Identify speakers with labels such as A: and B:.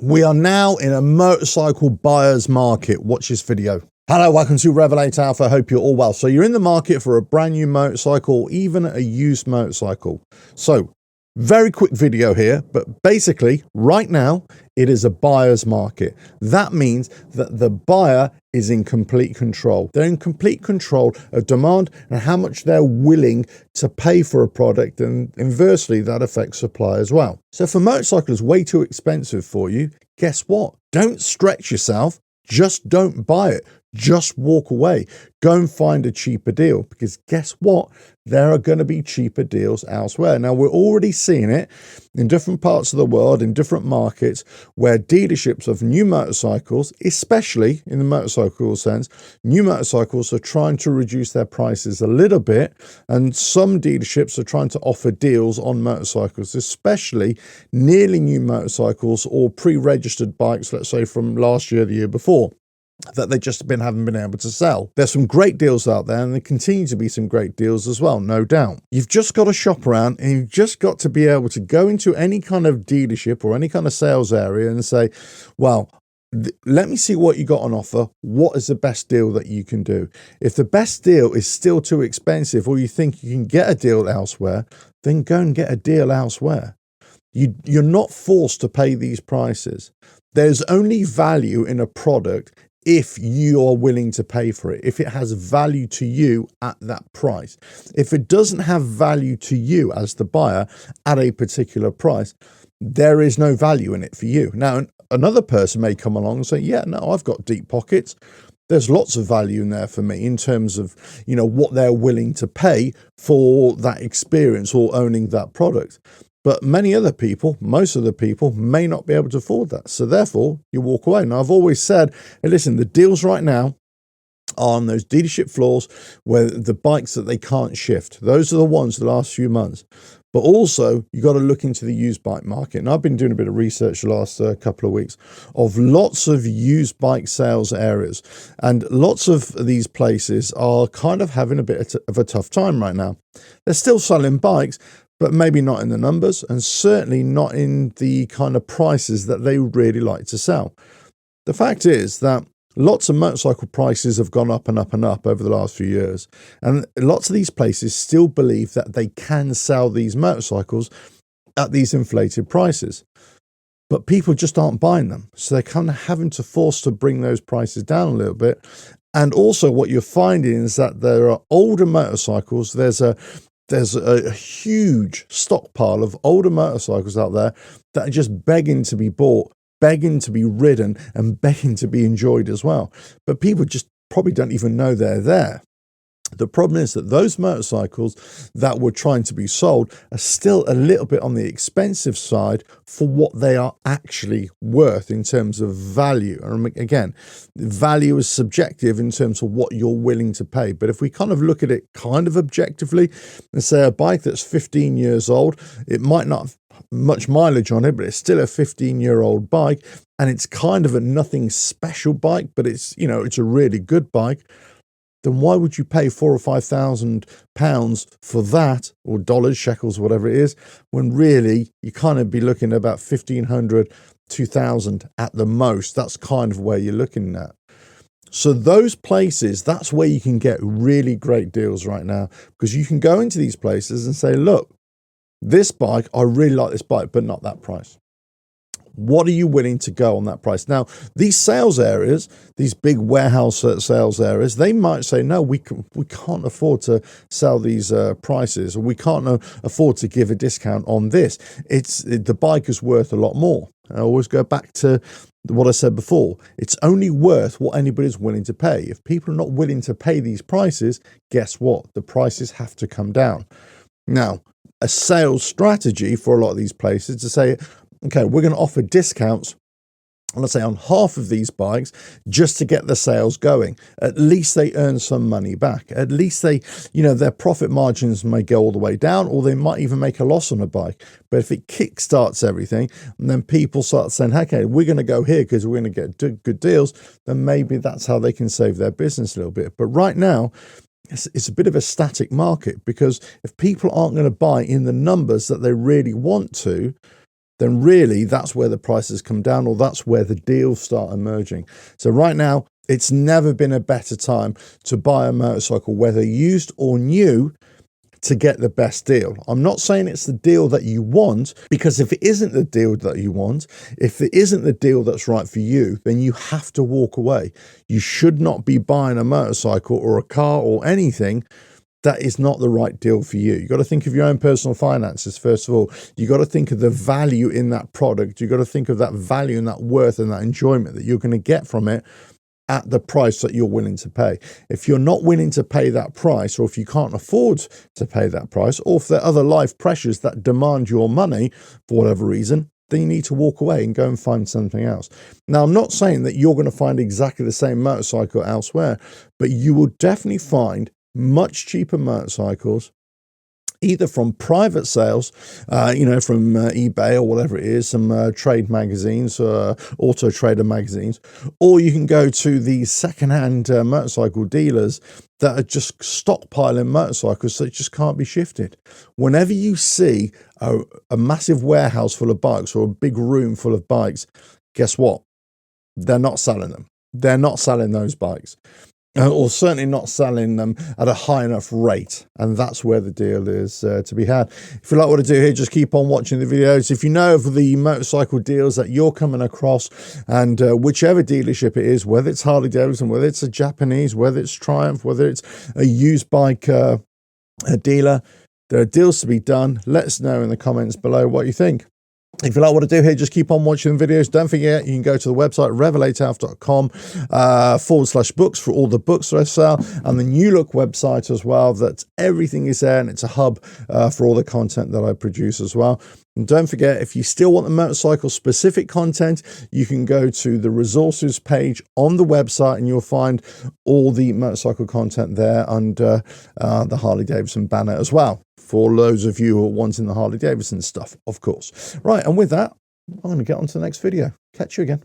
A: We are now in a motorcycle buyer's market. Watch this video. Hello, welcome to RevelatorAlf. I hope you're all well. So you're in the market for a brand new motorcycle, even a used motorcycle. So very quick video here, but basically right now it is a buyer's market. That means that the buyer is in complete control. They're in complete control of demand and how much they're willing to pay for a product, and inversely that affects supply as well. So if a motorcycle is way too expensive for you, guess what? Don't stretch yourself. Just don't buy it. Just walk away. Go and find a cheaper deal, because guess what? There are going to be cheaper deals elsewhere. Now, we're already seeing it in different parts of the world, in different markets, where dealerships of new motorcycles, especially in the motorcycle sense, new motorcycles are trying to reduce their prices a little bit. And some dealerships are trying to offer deals on motorcycles, especially nearly new motorcycles or pre-registered bikes, let's say from last year, the year before, that they just haven't been able to sell. There's some great deals out there, and there continue to be some great deals as well, no doubt. You've just got to shop around, and you've just got to be able to go into any kind of dealership or any kind of sales area and say, well, let me see what you got on offer. What is the best deal that you can do? If the best deal is still too expensive, or you think you can get a deal elsewhere, then go and get a deal elsewhere. You're not forced to pay these prices. There's only value in a product if you are willing to pay for it, if it has value to you at that price. If it doesn't have value to you as the buyer at a particular price, there is no value in it for you. Now, another person may come along and say, yeah, no, I've got deep pockets. There's lots of value in there for me in terms of, you know, what they're willing to pay for that experience or owning that product. But many other people, most of the people, may not be able to afford that. So therefore, you walk away. Now, I've always said, hey, listen, the deals right now are on those dealership floors where the bikes that they can't shift. Those are the ones the last few months. But also, you've got to look into the used bike market. And I've been doing a bit of research the last couple of weeks of lots of used bike sales areas. And lots of these places are kind of having a bit of a tough time right now. They're still selling bikes, but maybe not in the numbers, and certainly not in the kind of prices that they really like to sell. The fact is that lots of motorcycle prices have gone up and up and up over the last few years. And lots of these places still believe that they can sell these motorcycles at these inflated prices. But people just aren't buying them. So they're kind of having to force to bring those prices down a little bit. And also what you're finding is that there are older motorcycles. There's a huge stockpile of older motorcycles out there that are just begging to be bought, begging to be ridden, and begging to be enjoyed as well. But people just probably don't even know they're there. The problem is that those motorcycles that were trying to be sold are still a little bit on the expensive side for what they are actually worth in terms of value. And again, value is subjective in terms of what you're willing to pay. But if we kind of look at it kind of objectively and say a bike that's 15 years old, it might not have much mileage on it, but it's still a 15-year-old bike, and it's kind of a nothing special bike, but it's, you know, it's a really good bike. Then why would you pay £4,000 or £5,000 for that, or dollars, shekels, whatever it is, when really you kind of be looking at about 1,500, 2,000 at the most? That's kind of where you're looking at. So those places, that's where you can get really great deals right now, because you can go into these places and say, look, this bike, I really like this bike, but not that price. What are you willing to go on that price? Now, these sales areas, these big warehouse sales areas, they might say, no, we can't afford to sell these prices, or we can't afford to give a discount on this. The bike is worth a lot more. I always go back to what I said before. It's only worth what anybody's willing to pay. If people are not willing to pay these prices, guess what? The prices have to come down. Now, a sales strategy for a lot of these places to say, okay, we're going to offer discounts, let's say on half of these bikes, just to get the sales going. At least they earn some money back. At least they, you know, their profit margins may go all the way down, or they might even make a loss on a bike. But if it kickstarts everything, and then people start saying, okay, we're going to go here because we're going to get good deals, then maybe that's how they can save their business a little bit. But right now, it's a bit of a static market, because if people aren't going to buy in the numbers that they really want to, then really that's where the prices come down, or that's where the deals start emerging. So right now, it's never been a better time to buy a motorcycle, whether used or new, to get the best deal. I'm not saying it's the deal that you want, because if it isn't the deal that you want, if it isn't the deal that's right for you, then you have to walk away. You should not be buying a motorcycle or a car or anything that is not the right deal for you. You got to think of your own personal finances, first of all. You got to think of the value in that product. You got to think of that value and that worth and that enjoyment that you're going to get from it at the price that you're willing to pay. If you're not willing to pay that price, or if you can't afford to pay that price, or if there are other life pressures that demand your money for whatever reason, then you need to walk away and go and find something else. Now, I'm not saying that you're going to find exactly the same motorcycle elsewhere, but you will definitely find much cheaper motorcycles, either from private sales, from eBay or whatever it is, some trade magazines, auto trader magazines, or you can go to the secondhand motorcycle dealers that are just stockpiling motorcycles that just can't be shifted. Whenever you see a massive warehouse full of bikes or a big room full of bikes, guess what? They're not selling them. They're not selling those bikes. Or certainly not selling them at a high enough rate. And that's where the deal is to be had. If you like what I do here, just keep on watching the videos. If you know of the motorcycle deals that you're coming across, and whichever dealership it is, whether it's Harley Davidson, whether it's a Japanese, whether it's Triumph, whether it's a used bike a dealer, there are deals to be done. Let us know in the comments below what you think. If you like what I do here, just keep on watching the videos. Don't forget, you can go to the website, RevelatorAlf.com/books for all the books that I sell, and the New Look website as well, that everything is there, and it's a hub for all the content that I produce as well. And don't forget, if you still want the motorcycle specific content, you can go to the resources page on the website, and you'll find all the motorcycle content there under the Harley Davidson banner as well, for those of you who are wanting the Harley Davidson stuff, of course. Right, and with that, I'm going to get on to the next video. Catch you again.